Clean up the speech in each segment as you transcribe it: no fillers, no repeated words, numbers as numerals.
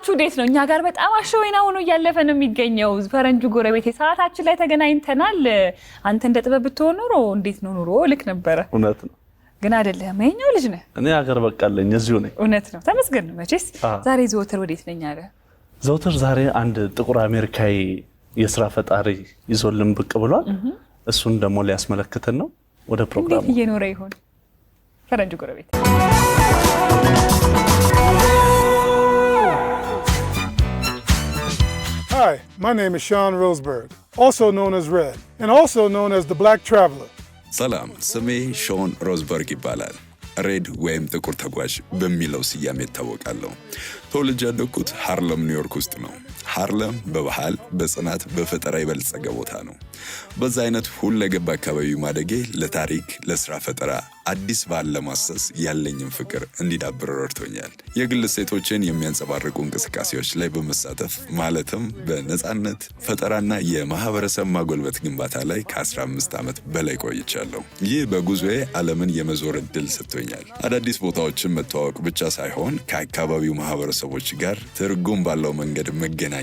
ሰዓታችሁ እንዴት ነው? እኛ ጋር በጣም አሸወይና ሆኖ እያለፈ ነው የሚገኘው። ፈረንጁ ጎረቤቴ ሰዓታችን ላይ ተገናኝተናል። አንተ እንደ ጥበብ ብትሆን ኖሮ እንዴት ነው ኑሮ ልክ ነበረ። እውነት ነው ግን አይደለም። የኛው ልጅ ነህ። እኔ ሀገር በቃለኝ እዚሁ ነኝ። እውነት ነው ተመስገን። መቼስ ዛሬ ዘወትር ወዴት ነኝ አለ? ዘወትር ዛሬ አንድ ጥቁር አሜሪካዊ የሥራ ፈጣሪ ይዞልን ብቅ ብሏል። እሱን ደግሞ ሊያስመለክተን ነው። ወደ ፕሮግራሙ እንዴት እየኖረ ይሆን ፈረንጁ ጎረቤቴ? Hi, my name is Sean Roseberg, also known as Red, and also known as the Black Traveler. ሰላም፣ ስሜ ሾን ሮዝበርግ ይባላል። ሬድ ወይም ጥቁር ተጓዥ በሚለው ስያሜ እታወቃለሁ። ተወልጄ ያደግኩት ሃርለም ኒውዮርክ ውስጥ ነው። ሃርለም በባህል በጽናት በፈጠራ የበለጸገ ቦታ ነው። በዛ አይነት ሁለገብ አካባቢ ማደጌ ለታሪክ ለስራ ፈጠራ አዲስ ባህል ለማሰስ ያለኝን ፍቅር እንዲዳብር ረድቶኛል። የግል እሴቶችን የሚያንጸባርቁ እንቅስቃሴዎች ላይ በመሳተፍ ማለትም በነጻነት ፈጠራና የማህበረሰብ ማጎልበት ግንባታ ላይ ከ15 ዓመት በላይ ቆይቻለሁ። ይህ በጉዞዬ ዓለምን የመዞር እድል ሰጥቶኛል። አዳዲስ ቦታዎችን መተዋወቅ ብቻ ሳይሆን ከአካባቢው ማህበረሰቦች ጋር ትርጉም ባለው መንገድ መገናኘት፣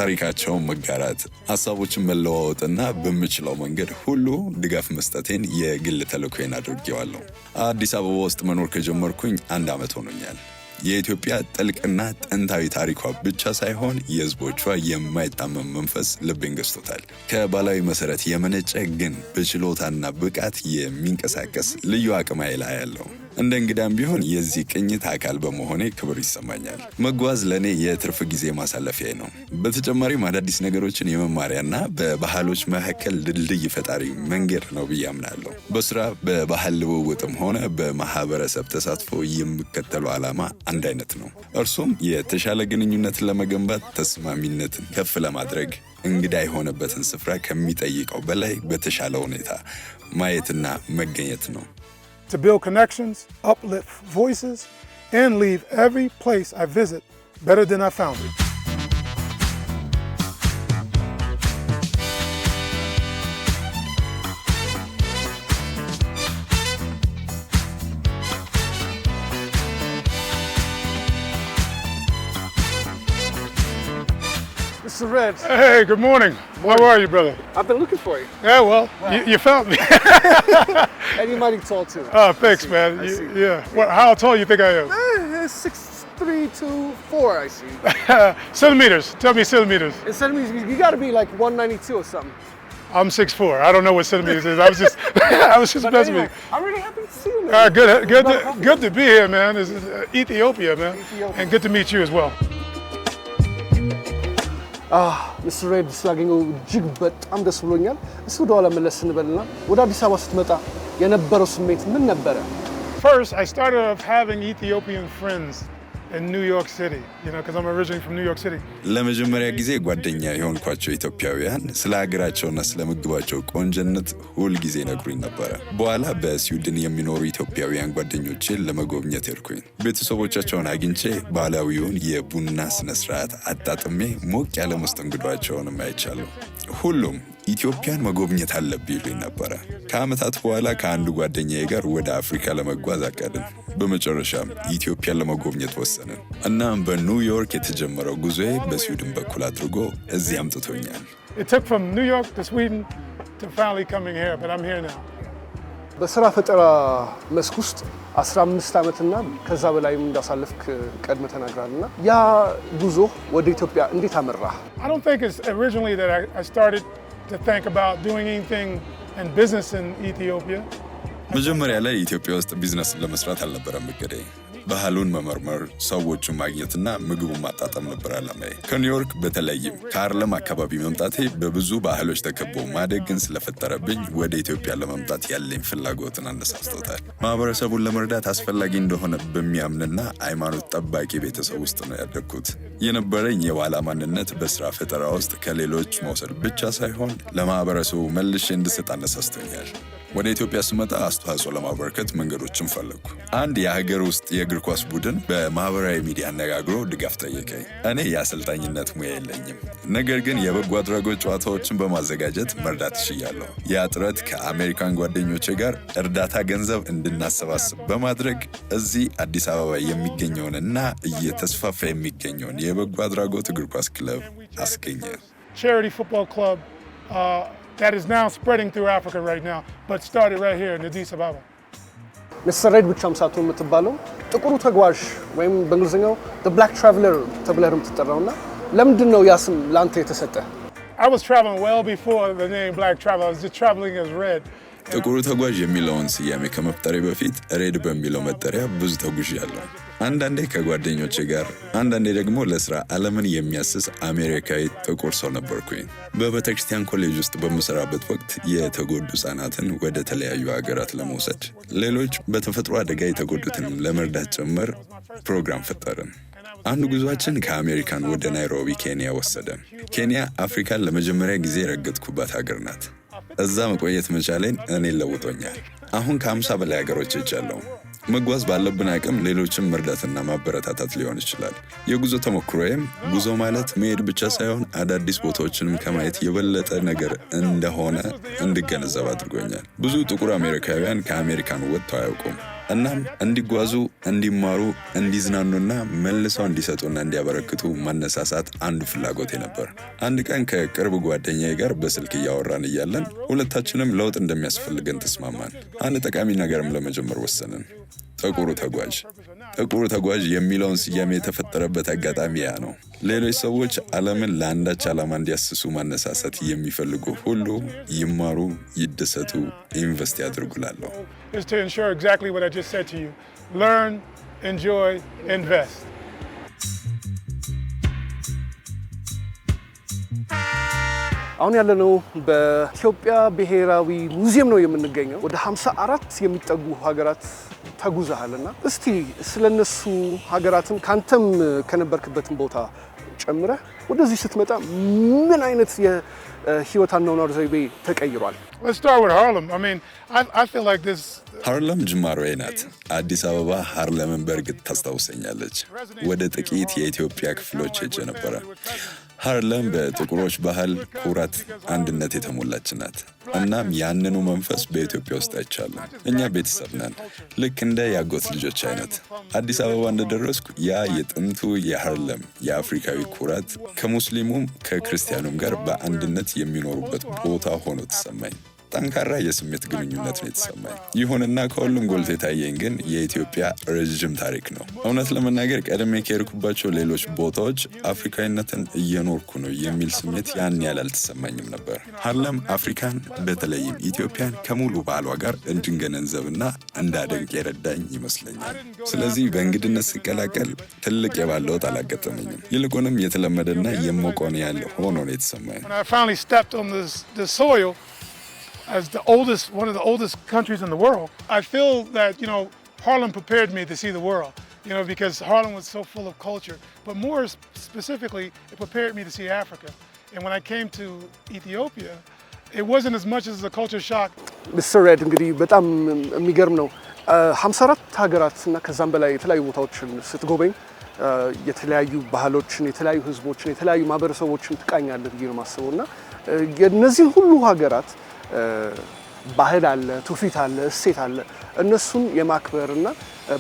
ታሪካቸውን መጋራት፣ ሀሳቦችን መለዋወጥና በምችለው መንገድ ሁሉ ድጋፍ መስጠቴን የግል ተልዕኮዬን አድርጌዋለሁ። አዲስ አበባ ውስጥ መኖር ከጀመርኩኝ 1 ዓመት ሆኖኛል። የኢትዮጵያ ጥልቅና ጥንታዊ ታሪኳ ብቻ ሳይሆን የህዝቦቿ የማይታመን መንፈስ ልቤን ገዝቶታል። ከባህላዊ መሰረት የመነጨ ግን በችሎታና ብቃት የሚንቀሳቀስ ልዩ አቅም ኃይል ያለው እንደ እንግዳም ቢሆን የዚህ ቅኝት አካል በመሆኔ ክብር ይሰማኛል። መጓዝ ለኔ የትርፍ ጊዜ ማሳለፊያ ነው። በተጨማሪም አዳዲስ ነገሮችን የመማሪያና በባህሎች መካከል ድልድይ ፈጣሪ መንገድ ነው ብዬ አምናለሁ። በስራ በባህል ልውውጥም ሆነ በማህበረሰብ ተሳትፎ የሚከተለው ዓላማ አንድ አይነት ነው። እርሱም የተሻለ ግንኙነትን ለመገንባት፣ ተስማሚነትን ከፍ ለማድረግ፣ እንግዳ የሆነበትን ስፍራ ከሚጠይቀው በላይ በተሻለ ሁኔታ ማየትና መገኘት ነው። To build connections, uplift voices, and leave every place I visit better than I found it. Mr. Red. Hey, good morning. How are you, brother? I've been looking for you. Yeah, well, you found me. And you're mighty tall too. Oh, thanks, man. I see. Yeah. How tall you think I am? 6'3" to 4", I see. Centimeters. Tell me centimeters. In centimeters, you got to be like 192 or something. I'm 6'4". I don't know what centimeters is. I was just messing with you. I'm really happy to see you, man. Good to be here, man. This is Ethiopia, man. And good to meet you as well. Mr. Red, ስላገኘሁ እጅግ በጣም ደስ ብሎኛል። እስኪ ወደ ኋላ መለስ እንበልና ወደ አዲስ አበባ ስትመጣ የነበረው ስሜት ምን ነበረ? First, I started off having Ethiopian friends in New York City, because I'm originally from New York City. ለመጀመሪያ ጊዜ ጓደኛ የሆንኳቸው ኢትዮጵያውያን ስለ ሀገራቸውና ስለ ምግባቸው ቆንጆነት ሁል ጊዜ ነግሩኝ ነበረ። በኋላ በስዊድን የሚኖሩ ኢትዮጵያውያን ጓደኞቼን ለመጎብኘት ሄድኩኝ። ቤተሰቦቻቸውን አግኝቼ ባህላዊውን የቡና ስነ ስርዓት አጣጥሜ ሞቅ ያለ መስተንግዷቸውንም አይቻለሁ። ሁሉም ኢትዮጵያን መጎብኘት አለብኝ ይሉኝ ነበረ። ከዓመታት በኋላ ከአንዱ ጓደኛዬ ጋር ወደ አፍሪካ ለመጓዝ አቀድን። በመጨረሻም ኢትዮጵያን ለመጎብኘት ወሰንን። እናም በኒውዮርክ የተጀመረው ጉዞዬ በስዊድን በኩል አድርጎ እዚህ አምጥቶኛል። It took from New York to Sweden to finally coming here, but I'm here now. በስራ ፈጠራ መስክ ውስጥ 15 ዓመትና ከዛ በላይም እንዳሳለፍክ ቀድመ ተናግራልና ያ ጉዞ ወደ ኢትዮጵያ እንዴት አመራህ? I don't think it's originally that I started to think about doing anything in business in Ethiopia. መጀመሪያ ላይ ኢትዮጵያ ውስጥ ቢዝነስን ለመስራት አልነበረም እቅዴ። ባህሉን መመርመር፣ ሰዎችን ማግኘትና ምግቡን ማጣጣም ነበር ዓላማዬ። ከኒውዮርክ በተለይም ከሃርለም አካባቢ መምጣቴ በብዙ ባህሎች ተከቦ ማደግን ስለፈጠረብኝ ወደ ኢትዮጵያ ለመምጣት ያለኝ ፍላጎትን አነሳስቶታል። ማህበረሰቡን ለመርዳት አስፈላጊ እንደሆነ በሚያምንና ሃይማኖት ጠባቂ ቤተሰብ ውስጥ ነው ያደግኩት። የነበረኝ የኋላ ማንነት በስራ ፈጠራ ውስጥ ከሌሎች መውሰድ ብቻ ሳይሆን ለማህበረሰቡ መልሼ እንድሰጥ አነሳስቶኛል። ወደ ኢትዮጵያ ስመጣ አስተዋጽኦ ለማበርከት መንገዶችን ፈለግኩ። አንድ የሀገር ውስጥ የእግር ኳስ ቡድን በማህበራዊ ሚዲያ አነጋግሮ ድጋፍ ጠየቀኝ። እኔ የአሰልጣኝነት ሙያ የለኝም፣ ነገር ግን የበጎ አድራጎት ጨዋታዎችን በማዘጋጀት መርዳት እችላለሁ። ያ ጥረት ከአሜሪካን ጓደኞቼ ጋር እርዳታ ገንዘብ እንድናሰባስብ በማድረግ እዚህ አዲስ አበባ የሚገኘውንና እየተስፋፋ የሚገኘውን የበጎ አድራጎት እግር ኳስ ክለብ አስገኘ። Charity football club that is now spreading through Africa right now, but started right here in Addis Ababa. ሚስተር ሬድ ብቻም ሳትሆን የምትባለው ጥቁሩ ተጓዥ ወይም በእንግሊዝኛው the black traveler ተብለህ የምትጠራውና ለምንድን ነው ያ ስም ለአንተ የተሰጠ? I was traveling well before the name Black Traveler. I was just traveling as Red. ጥቁሩ ተጓዥ የሚለውን ስያሜ ከመፍጠሬ በፊት ሬድ በሚለው መጠሪያ ብዙ ተጉዣለሁ። አንዳንዴ ከጓደኞቼ ጋር፣ አንዳንዴ ደግሞ ለስራ ዓለምን የሚያስስ አሜሪካዊ ጥቁር ሰው ነበርኩኝ። በቤተክርስቲያን ኮሌጅ ውስጥ በምሰራበት ወቅት የተጎዱ ህጻናትን ወደ ተለያዩ ሀገራት ለመውሰድ፣ ሌሎች በተፈጥሮ አደጋ የተጎዱትን ለመርዳት ጭምር ፕሮግራም ፈጠርን። አንዱ ጉዟችን ከአሜሪካን ወደ ናይሮቢ ኬንያ ወሰደ። ኬንያ አፍሪካን ለመጀመሪያ ጊዜ የረገጥኩባት ሀገር ናት። እዛ መቆየት መቻሌን እኔን ለውጦኛል። አሁን ከ50 በላይ ሀገሮች ሄጃለሁ። መጓዝ ባለብን አቅም ሌሎችን መርዳትና ማበረታታት ሊሆን ይችላል። የጉዞ ተሞክሮዬም ጉዞ ማለት መሄድ ብቻ ሳይሆን አዳዲስ ቦታዎችንም ከማየት የበለጠ ነገር እንደሆነ እንድገነዘብ አድርጎኛል። ብዙ ጥቁር አሜሪካውያን ከአሜሪካን ወጥተው አያውቁም። እናም እንዲጓዙ፣ እንዲማሩ፣ እንዲዝናኑና መልሰው እንዲሰጡና እንዲያበረክቱ ማነሳሳት አንዱ ፍላጎቴ ነበር። አንድ ቀን ከቅርብ ጓደኛዬ ጋር በስልክ እያወራን እያለን ሁለታችንም ለውጥ እንደሚያስፈልገን ተስማማን። አንድ ጠቃሚ ነገርም ለመጀመር ወሰንን። ጥቁሩ ተጓዥ። ጥቁሩ ተጓዥ የሚለውን ስያሜ የተፈጠረበት አጋጣሚ ያ ነው። ሌሎች ሰዎች ዓለምን ለአንዳች ዓላማ እንዲያስሱ ማነሳሳት የሚፈልጉ ሁሉ ይማሩ፣ ይደሰቱ፣ ኢንቨስት ያድርጉላለሁ። Is to ensure exactly what I just said to you. Learn, enjoy, invest. አሁን ያለነው በኢትዮጵያ ብሔራዊ ሙዚየም ነው የምንገኘው። ወደ 54 የሚጠጉ ሀገራት ተጉዘሃልና እስቲ ስለነሱ ሀገራትን ካንተም ከነበርክበትን ቦታ ጨምረህ ወደዚህ ስትመጣ ምን አይነት የህይወት አኗኗር ዘይቤ ተቀይሯል? Let's start with Harlem. I mean, I feel like this. ሃርለም ጅማሮዬ ናት። አዲስ አበባ ሃርለምን በእርግጥ ታስታውሰኛለች። ወደ ጥቂት የኢትዮጵያ ክፍሎች ሄጄ ነበረ። ሃርለም በጥቁሮች ባህል፣ ኩራት፣ አንድነት የተሞላች ናት። እናም ያንኑ መንፈስ በኢትዮጵያ ውስጥ አይቻለሁ። እኛ ቤተሰብ ነን፣ ልክ እንደ ያጎት ልጆች አይነት። አዲስ አበባ እንደደረስኩ ያ የጥንቱ የሃርለም የአፍሪካዊ ኩራት ከሙስሊሙም ከክርስቲያኑም ጋር በአንድነት የሚኖሩበት ቦታ ሆኖ ተሰማኝ። ጠንካራ የስሜት ግንኙነት ነው የተሰማኝ። ይሁንና ከሁሉም ጎልቶ የታየኝ ግን የኢትዮጵያ ረዥም ታሪክ ነው። እውነት ለመናገር ቀደም ከሄድኩባቸው ሌሎች ቦታዎች አፍሪካዊነትን እየኖርኩ ነው የሚል ስሜት ያን ያህል አልተሰማኝም ነበር። ሃርለም አፍሪካን በተለይም ኢትዮጵያን ከሙሉ ባህሏ ጋር እንድንገነዘብና እንዳደንቅ የረዳኝ ይመስለኛል። ስለዚህ በእንግድነት ስቀላቀል ትልቅ የባህል ለውጥ አላጋጠመኝም። ይልቁንም የተለመደና የሞቀውን ያለ ሆኖ ነው የተሰማኝ። When I finally stepped on this soil, as one of the oldest countries in the world, I feel that, Harlem prepared me to see the world, because Harlem was so full of culture. But more specifically, it prepared me to see Africa. And when I came to Ethiopia, it wasn't as much as a culture shock. ሚስተር ሬድ እንግዲህ በጣም የሚገርም ነው። 54 ሀገራት እና ከዛም በላይ የተለያዩ ቦታዎችን ስትጎበኝ የተለያዩ ባህሎችን፣ የተለያዩ ህዝቦችን፣ የተለያዩ ማህበረሰቦችን ትቃኛለህ ብዬ ነው የማስበው እና የእነዚህ ሁሉ ሀገራት ባህል አለ፣ ትውፊት አለ፣ እሴት አለ። እነሱን የማክበርና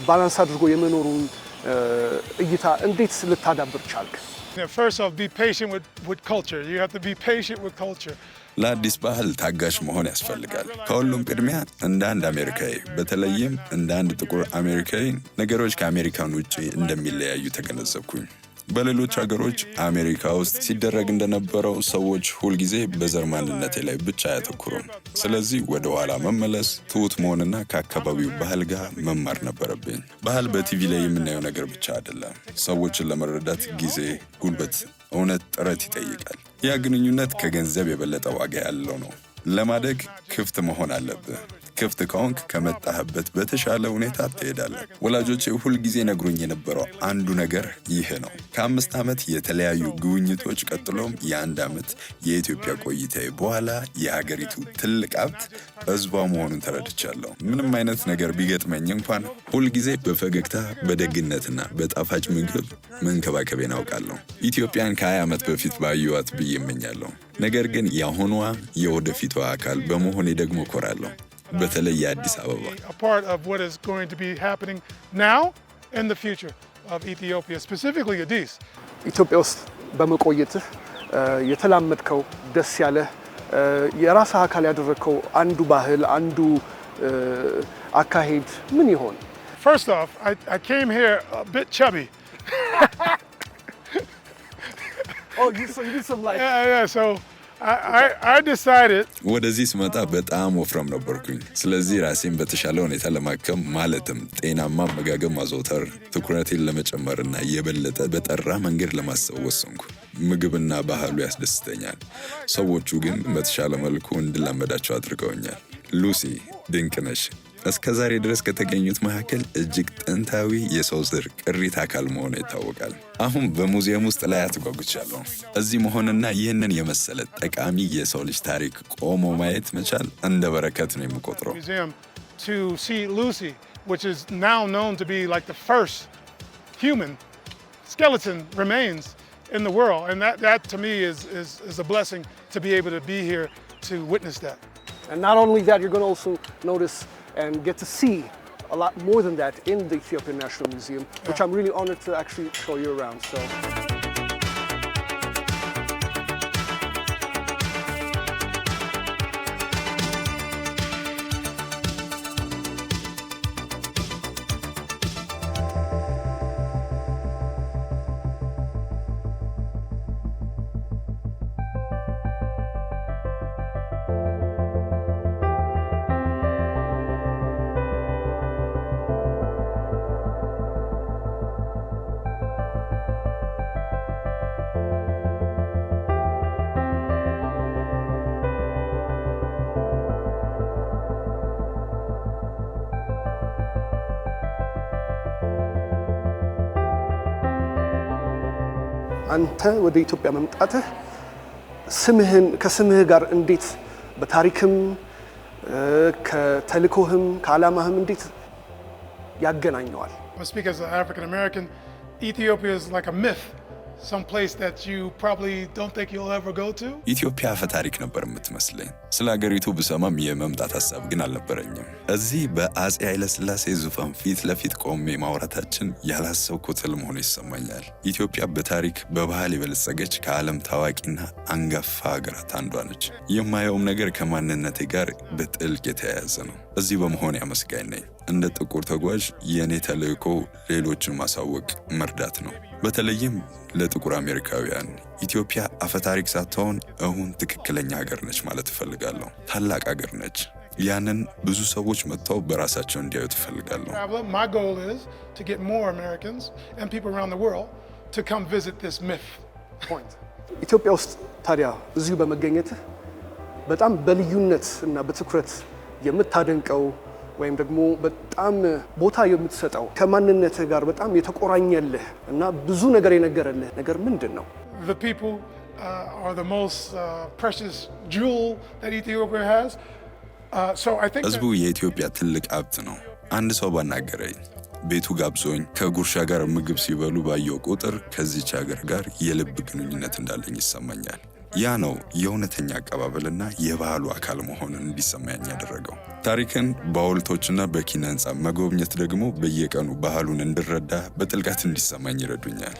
ባላንስ አድርጎ የመኖሩን እይታ እንዴት ልታዳብር ቻልክ? First off, be patient with culture. You have to be patient with culture. ለአዲስ ባህል ታጋሽ መሆን ያስፈልጋል። ከሁሉም ቅድሚያ እንደ አንድ አሜሪካዊ፣ በተለይም እንደ አንድ ጥቁር አሜሪካዊ ነገሮች ከአሜሪካን ውጭ እንደሚለያዩ ተገነዘብኩኝ። በሌሎች ሀገሮች አሜሪካ ውስጥ ሲደረግ እንደነበረው ሰዎች ሁልጊዜ በዘር ማንነቴ ላይ ብቻ አያተኩሩም። ስለዚህ ወደ ኋላ መመለስ፣ ትሁት መሆንና ከአካባቢው ባህል ጋር መማር ነበረብኝ። ባህል በቲቪ ላይ የምናየው ነገር ብቻ አይደለም። ሰዎችን ለመረዳት ጊዜ፣ ጉልበት፣ እውነት፣ ጥረት ይጠይቃል። ያ ግንኙነት ከገንዘብ የበለጠ ዋጋ ያለው ነው። ለማደግ ክፍት መሆን አለብህ። ክፍት ከሆንክ ከመጣህበት በተሻለ ሁኔታ ትሄዳለህ። ወላጆቼ ሁልጊዜ ነግሩኝ የነበረው አንዱ ነገር ይህ ነው። ከ5 ዓመት የተለያዩ ጉብኝቶች ቀጥሎም የ1 ዓመት የኢትዮጵያ ቆይታዬ በኋላ የሀገሪቱ ትልቅ ሀብት ህዝቧ መሆኑን ተረድቻለሁ። ምንም አይነት ነገር ቢገጥመኝ እንኳን ሁልጊዜ በፈገግታ በደግነትና በጣፋጭ ምግብ መንከባከቤን አውቃለሁ። ኢትዮጵያን ከ20 ዓመት በፊት ባየኋት ብዬ እመኛለሁ። ነገር ግን የአሁኗ የወደፊቷ አካል በመሆኔ ደግሞ ኮራለሁ። በተለይ የአዲስ አበባ ኢትዮጵያ ውስጥ በመቆየትህ የተላመድከው ደስ ያለህ የራስህ አካል ያደረግከው አንዱ ባህል አንዱ አካሄድ ምን ይሆን? First off, I came here a bit chubby. Oh, you did some like... Yeah, so I decided... ወደዚህ ስመጣ በጣም ወፍራም ነበርኩኝ። ስለዚህ ራሴን በተሻለ ሁኔታ ለማከም ማለትም ጤናማ አመጋገብ ማዘውተር፣ ትኩረቴን ለመጨመርና የበለጠ በጠራ መንገድ ለማሰብ ወሰንኩ። ምግብና ባህሉ ያስደስተኛል። ሰዎቹ ግን በተሻለ መልኩ እንድላመዳቸው አድርገውኛል። ሉሲ ድንቅ ነሽ። እስከ ዛሬ ድረስ ከተገኙት መካከል እጅግ ጥንታዊ የሰው ዘር ቅሪተ አካል መሆኑ ይታወቃል። አሁን በሙዚየም ውስጥ ላይ አትጓጉቻለሁ። እዚህ መሆንና ይህንን የመሰለ ጠቃሚ የሰው ልጅ ታሪክ ቆሞ ማየት መቻል እንደ በረከት ነው የምቆጥረው። To see Lucy, which is now known to be like the first human skeleton remains in the world, and that to me is a blessing to be able to be here to witness that. And not only that, you're going to also notice and get to see a lot more than that in the Ethiopian National Museum, which I'm really honored to actually show you around. So. አንተ ወደ ኢትዮጵያ መምጣትህ ከስምህ ጋር እንዴት በታሪክም ከተልእኮህም ከዓላማህም እንዴት ያገናኘዋል? Speak as an African American, Ethiopia is like a myth, some place that you probably don't think you'll ever go to. ኢትዮጵያ አፈ ታሪክ ነበር የምትመስለኝ። ስለ ሀገሪቱ ብሰማም የመምጣት ሀሳብ ግን አልነበረኝም። እዚህ በአፄ ኃይለ ሥላሴ ዙፋን ፊት ለፊት ቆሜ ማውራታችን ያላሰብኩት ህልም ሆኖ ይሰማኛል። ኢትዮጵያ በታሪክ በባህል የበለጸገች ከዓለም ታዋቂና አንጋፋ ሀገራት አንዷ ነች። የማየውም ነገር ከማንነቴ ጋር በጥልቅ የተያያዘ ነው። እዚህ በመሆን አመስጋኝ ነኝ። እንደ ጥቁር ተጓዥ የኔ ተልእኮ ሌሎችን ማሳወቅ፣ መርዳት ነው። በተለይም ለጥቁር አሜሪካውያን ኢትዮጵያ አፈታሪክ ሳትሆን አሁን ትክክለኛ ሀገር ነች ማለት እፈልጋለሁ። ታላቅ ሀገር ነች። ያንን ብዙ ሰዎች መጥተው በራሳቸው እንዲያዩት እፈልጋለሁ። My goal is to get more Americans and people around the world to come visit this myth point. ኢትዮጵያ ውስጥ ታዲያ እዚሁ በመገኘትህ በጣም በልዩነት እና በትኩረት የምታደንቀው ወይም ደግሞ በጣም ቦታ የምትሰጠው ከማንነትህ ጋር በጣም የተቆራኘልህ እና ብዙ ነገር የነገረልህ ነገር ምንድን ነው? The people are the most precious jewel that Ethiopia has. So I think ህዝቡ የኢትዮጵያ ትልቅ ሀብት ነው። አንድ ሰው ባናገረኝ ቤቱ ጋብዞኝ ከጉርሻ ጋር ምግብ ሲበሉ ባየው ቁጥር ከዚች ሀገር ጋር የልብ ግንኙነት እንዳለኝ ይሰማኛል። ያ ነው የእውነተኛ አቀባበልና የባህሉ አካል መሆንን እንዲሰማኝ ያደረገው። ታሪክን በሐውልቶችና በኪነ ህንፃ መጎብኘት ደግሞ በየቀኑ ባህሉን እንድረዳ በጥልቀት እንዲሰማኝ ይረዱኛል።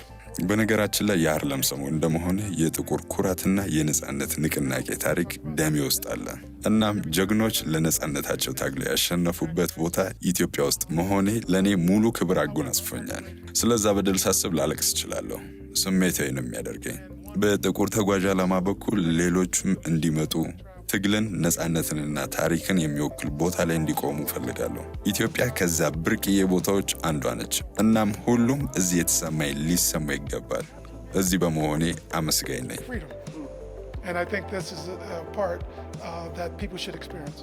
በነገራችን ላይ የሃርለም ሰው እንደመሆነ የጥቁር ኩራትና የነጻነት ንቅናቄ ታሪክ ደሜ ውስጥ አለ። እናም ጀግኖች ለነጻነታቸው ታግለው ያሸነፉበት ቦታ ኢትዮጵያ ውስጥ መሆኔ ለኔ ሙሉ ክብር አጎናጽፎኛል። ስለዛ በደል ሳስብ ላለቅስ እችላለሁ። ስሜታዊ ነው የሚያደርገኝ። በጥቁር ተጓዥ ዓላማ በኩል ሌሎችም እንዲመጡ ትግልን፣ ነጻነትንና ታሪክን የሚወክል ቦታ ላይ እንዲቆሙ ፈልጋለሁ። ኢትዮጵያ ከዛ ብርቅዬ ቦታዎች አንዷ ነች። እናም ሁሉም እዚህ የተሰማኝ ሊሰማ ይገባል። እዚህ በመሆኔ አመስጋኝ ነኝ። And I think this is a part that people should experience.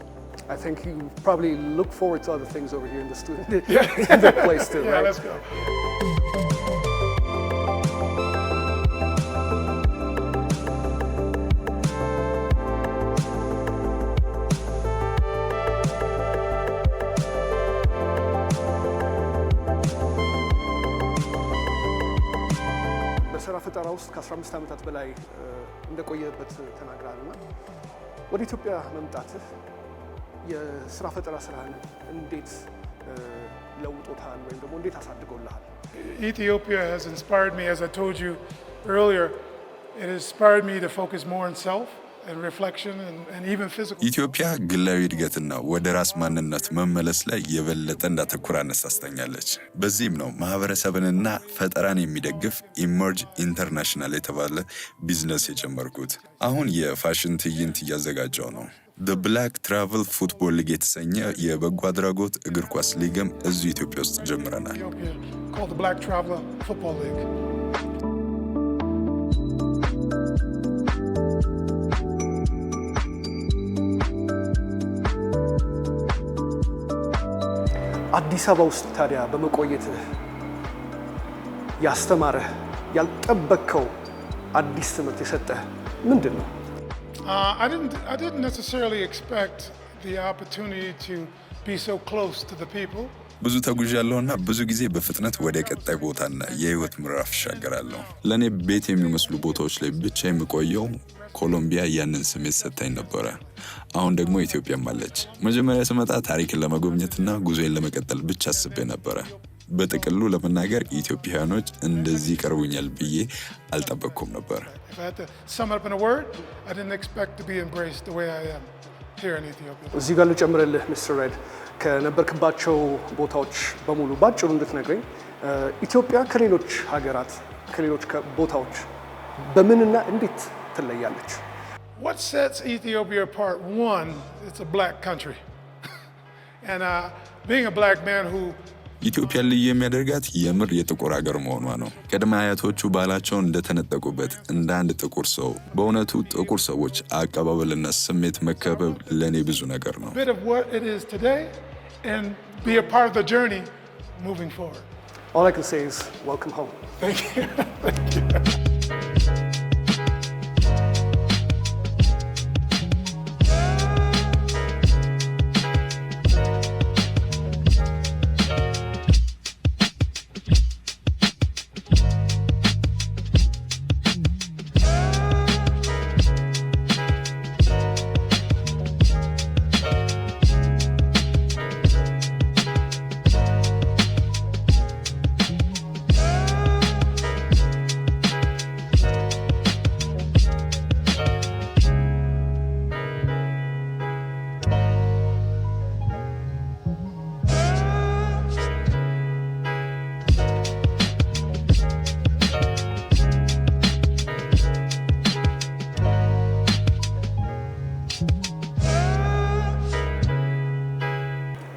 I think you probably look forward to other things over here in the studio, in the place too, Yeah, right? let's go. በስራ ፈጠራ ውስጥ ከ15 ዓመታት በላይ እንደቆየበት ተናግራልና ወደ ኢትዮጵያ መምጣትህ የስራ ፈጠራ ስራህን እንዴት ለውጦታል ወይም ደግሞ እንዴት አሳድጎልሃል? Ethiopia has inspired me, as I told you earlier, it inspired me to focus more on self and reflection and even physical. ኢትዮጵያ ግላዊ እድገትና ወደ ራስ ማንነት መመለስ ላይ የበለጠ እንዳተኩር አነሳስተኛለች። በዚህም ነው ማህበረሰብንና ፈጠራን የሚደግፍ ኢመርጅ ኢንተርናሽናል የተባለ ቢዝነስ የጀመርኩት። አሁን የፋሽን ትዕይንት እያዘጋጀው ነው። The Black Travel Football League የተሰኘ የበጎ አድራጎት እግር ኳስ ሊግም እዚሁ ኢትዮጵያ ውስጥ ጀምረናል። Ethiopia, called the Black Traveler Football League. አዲስ አበባ ውስጥ ታዲያ በመቆየትህ ያስተማረህ ያልጠበቅከው አዲስ ትምህርት የሰጠህ ምንድን ነው? I didn't necessarily expect the opportunity to be so close to the people. ብዙ ተጉዣለሁና ብዙ ጊዜ በፍጥነት ወደ ቀጣይ ቦታና የህይወት ምዕራፍ እሻገራለሁ። ለእኔ ቤት የሚመስሉ ቦታዎች ላይ ብቻ የሚቆየው ኮሎምቢያ ያንን ስሜት ሰጥታኝ ነበረ። አሁን ደግሞ ኢትዮጵያም አለች። መጀመሪያ ስመጣ ታሪክን ለመጎብኘትና ጉዞዬን ለመቀጠል ብቻ አስቤ ነበረ። በጥቅሉ ለመናገር ኢትዮጵያውያኖች እንደዚህ ይቀርቡኛል ብዬ አልጠበቅኩም ነበር። If I had to sum it up in a word, I didn't expect to be embraced the way I am here in Ethiopia. እዚህ ጋር ልጨምርልህ ሚስተር ሬድ፣ ከነበርክባቸው ቦታዎች በሙሉ ባጭሩ እንድትነግረኝ ኢትዮጵያ ከሌሎች ሀገራት ከሌሎች ቦታዎች በምንና እንዴት ትለያለች? What sets Ethiopia apart? One, it's a black country. And being a black man who ኢትዮጵያን ልዩ የሚያደርጋት የምር የጥቁር ሀገር መሆኗ ነው። ቀድመ አያቶቹ ባህላቸውን እንደተነጠቁበት እንደ አንድ ጥቁር ሰው በእውነቱ ጥቁር ሰዎች አቀባበልና ስሜት መከበብ ለእኔ ብዙ ነገር ነው። bit of what it is today and be a part of the journey moving forward. All I can say is welcome home. Thank you. Thank you.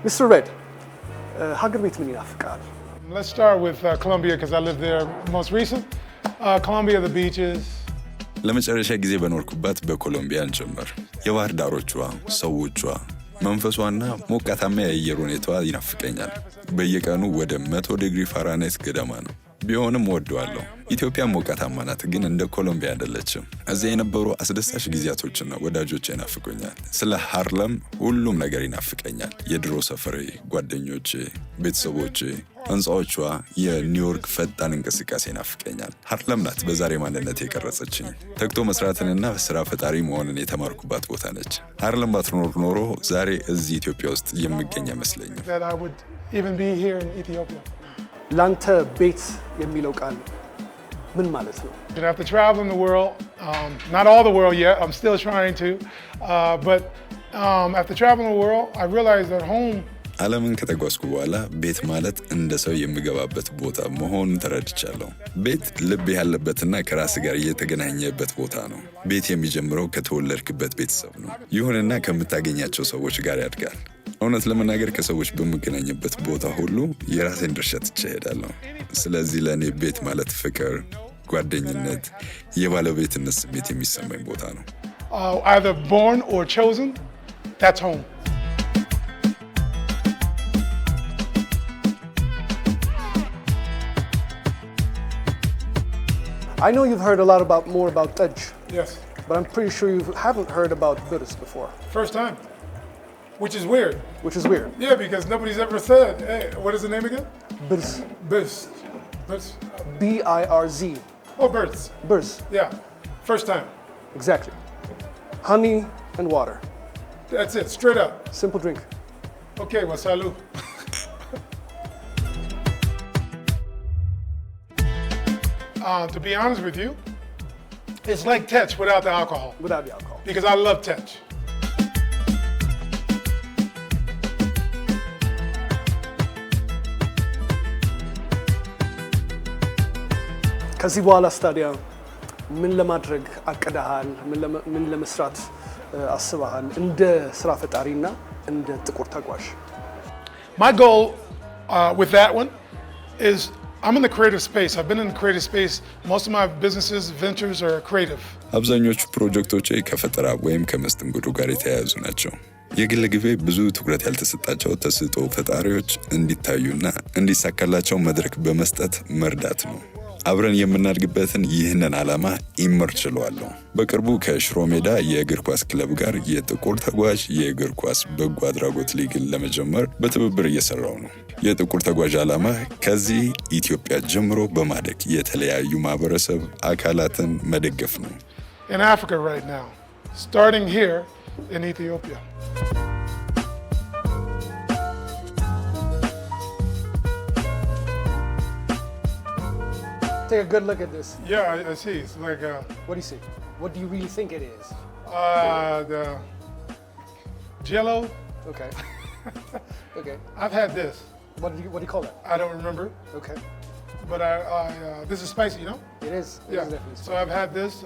Mr. Red, ሀገር ቤት ምን ይናፍቃል? Let's start with Colombia because I lived there most recent. Colombia, the beaches. ለመጨረሻ ጊዜ በኖርኩባት በኮሎምቢያ እንጀምር። የባህር ዳሮቿ፣ ሰዎቿ፣ መንፈሷና ሞቃታማ የአየር ሁኔታዋ ይናፍቀኛል። በየቀኑ ወደ 100 ዲግሪ ፋራናይት ገደማ ነው። ቢሆንም ወደዋለሁ። ኢትዮጵያ ሞቃታማ ናት፣ ግን እንደ ኮሎምቢያ አይደለችም። እዚያ የነበሩ አስደሳች ጊዜያቶችና ወዳጆች ይናፍቁኛል። ስለ ሃርለም ሁሉም ነገር ይናፍቀኛል። የድሮ ሰፈሬ፣ ጓደኞቼ፣ ቤተሰቦቼ፣ ህንፃዎቿ፣ የኒውዮርክ ፈጣን እንቅስቃሴ ይናፍቀኛል። ሃርለም ናት በዛሬ ማንነት የቀረጸችኝ። ተግቶ መስራትንና ስራ ፈጣሪ መሆንን የተማርኩባት ቦታ ነች። ሃርለም ባትኖር ኖሮ ዛሬ እዚህ ኢትዮጵያ ውስጥ የምገኝ አይመስለኝም። That I would even be here in Ethiopia. ላንተ ቤት የሚለው ቃል ምን ማለት ነው? After traveling the world, not all the world yet, I'm still trying to, but after traveling the world, I realized that home. ዓለምን ከተጓዝኩ በኋላ ቤት ማለት እንደ ሰው የምገባበት ቦታ መሆኑን ተረድቻለሁ። ቤት ልብ ያለበትና ከራስ ጋር የተገናኘበት ቦታ ነው። ቤት የሚጀምረው ከተወለድክበት ቤተሰብ ነው። ይሁንና ከምታገኛቸው ሰዎች ጋር ያድጋል። እውነት ለመናገር ከሰዎች በምገናኝበት ቦታ ሁሉ የራሴን ድርሻ ትቼ እሄዳለሁ። ስለዚህ ለእኔ ቤት ማለት ፍቅር፣ ጓደኝነት፣ የባለቤትነት ስሜት የሚሰማኝ ቦታ ነው። Either born or chosen, that's home. I know you've heard a lot more about Taj, Yes. but I'm pretty sure you haven't heard about Birs before, First time. Which is weird. which is weird. Yeah, because nobody's ever said, hey, what is the name again? Birs. Birds. Birds. B-I-R-Z. Oh, birds. Birs. Yeah. First time. Exactly. Honey and water. That's it. Straight up. Simple drink. Okay, well, salud. To be honest with you, it's like Tetch without the alcohol. Without the alcohol. Because I love Tetch. ከዚህ በኋላ ስታዲያ ምን ለማድረግ አቅደሃል? ምን ለመስራት አስበሃል? እንደ ስራ ፈጣሪና እንደ ጥቁር ተጓዥ? My goal with that one is I'm in the creative space. I've been in the creative space. Most of my businesses, ventures are creative. አብዛኞቹ ፕሮጀክቶቼ ከፈጠራ ወይም ከመስተንግዶ ጋር የተያያዙ ናቸው። የግል ግቤ ብዙ ትኩረት ያልተሰጣቸው ተሰጥኦ ፈጣሪዎች እንዲታዩና እንዲሳካላቸው መድረክ በመስጠት መርዳት ነው። አብረን የምናድግበትን ይህንን ዓላማ ኢመርጅ እለዋለሁ። በቅርቡ ከሽሮ ሜዳ የእግር ኳስ ክለብ ጋር የጥቁር ተጓዥ የእግር ኳስ በጎ አድራጎት ሊግን ለመጀመር በትብብር እየሰራው ነው። የጥቁር ተጓዥ ዓላማ ከዚህ ኢትዮጵያ ጀምሮ በማደግ የተለያዩ ማህበረሰብ አካላትን መደገፍ ነው። In Africa right now, starting here in Ethiopia. Take a good look at this. Yeah, I see. It's like What do you see? What do you really think it is? the Jello. Okay. Okay. I've had this. What do you call it? I don't remember, Okay. but this is spicy, you know? It is. It Yeah. is definitely So I've had this.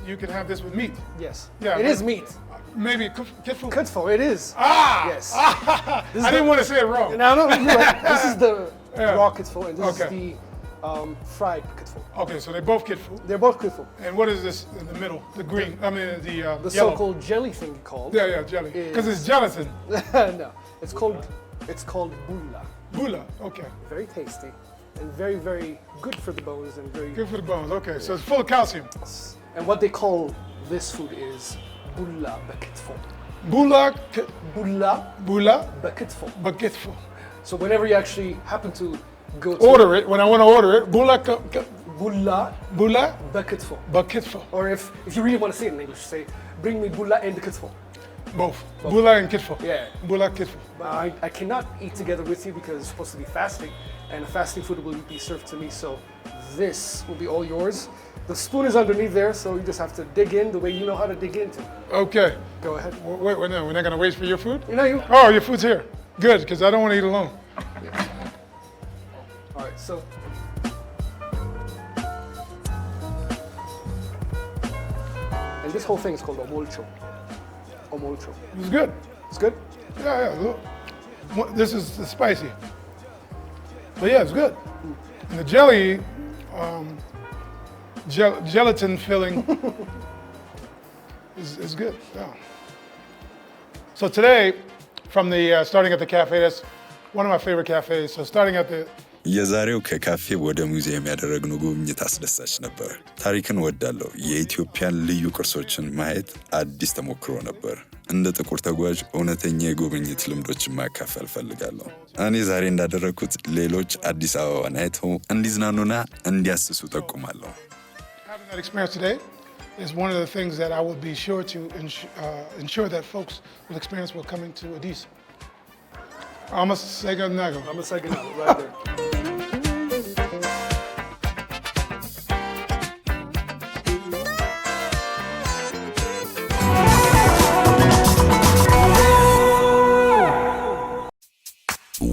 You can have this with meat. Yes. Yeah, It but- is meat. Maybe kitfu. Kutfo. It is. Ah! Yes. I didn't want to say it wrong. No, you're right. This is the Yeah. raw kitfo, and this Okay. is the fried kitfo. Okay, so they both kitfu. They're both kitfo. And what is this in the middle? The green. I mean the The yellow. so-called jelly thing called. Yeah, jelly. is- Because it's gelatin. No, it's called bulla. Bula. Okay. Very tasty and very, very good for the bones and very. Good for the bones. Okay, so it's full of calcium. And what they call this food is bulla bakitfo. Bula, Bulla bakitfo. bakitfu. So whenever you actually happen to go to Order it when I want to order it. Bula, bulla bakitfo. bakitfu. Or if you really want to say it in English, say bring me bulla and the kitfo. Both. Bula and kitfu. Yeah. Bula, kitfu. But I cannot eat together with you because it's supposed to be fasting, and fasting food will be served to me. So this will be all yours. The spoon is underneath there, so you just have to dig in the way you know how to dig into. Okay. Go ahead. Wait, no, we're not going to wait for your food? You know you. Oh, your food's here. Good, because I don't want to eat alone. All right, so. And this whole thing is called omolcho. Omolcho. It's good. It's good? Yeah, look. This is spicy. But yeah, it's good. And the jelly, gelatin filling is good. Yeah. So today, from the starting at the cafe, that's one of my favorite cafes. So starting at the የዛሬው ከካፌ ወደ ሙዚየም ያደረግነው ጉብኝት አስደሳች ነበር። ታሪክን ወዳለው የኢትዮጵያን ልዩ ቅርሶችን ማየት አዲስ ተሞክሮ ነበር። እንደ ጥቁር ተጓዥ እውነተኛ የጉብኝት ልምዶችን ማካፈል ፈልጋለሁ። እኔ ዛሬ እንዳደረኩት ሌሎች አዲስ አበባን አይተው እንዲዝናኑና እንዲያስሱ ጠቁማለሁ። Having that experience today is one of the things that I will be sure to ensure that folks will experience while coming to Addis. I'm a Sega Nago. I'm a second out right there.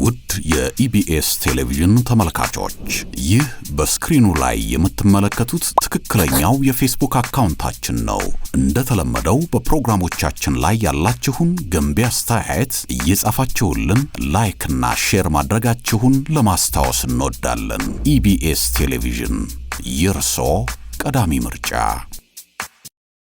ውድ የኢቢኤስ ቴሌቪዥን ተመልካቾች ይህ በስክሪኑ ላይ የምትመለከቱት ትክክለኛው የፌስቡክ አካውንታችን ነው። እንደተለመደው በፕሮግራሞቻችን ላይ ያላችሁን ገንቢ አስተያየት እየጻፋችሁልን ላይክ እና ሼር ማድረጋችሁን ለማስታወስ እንወዳለን። ኢቢኤስ ቴሌቪዥን የርሶ ቀዳሚ ምርጫ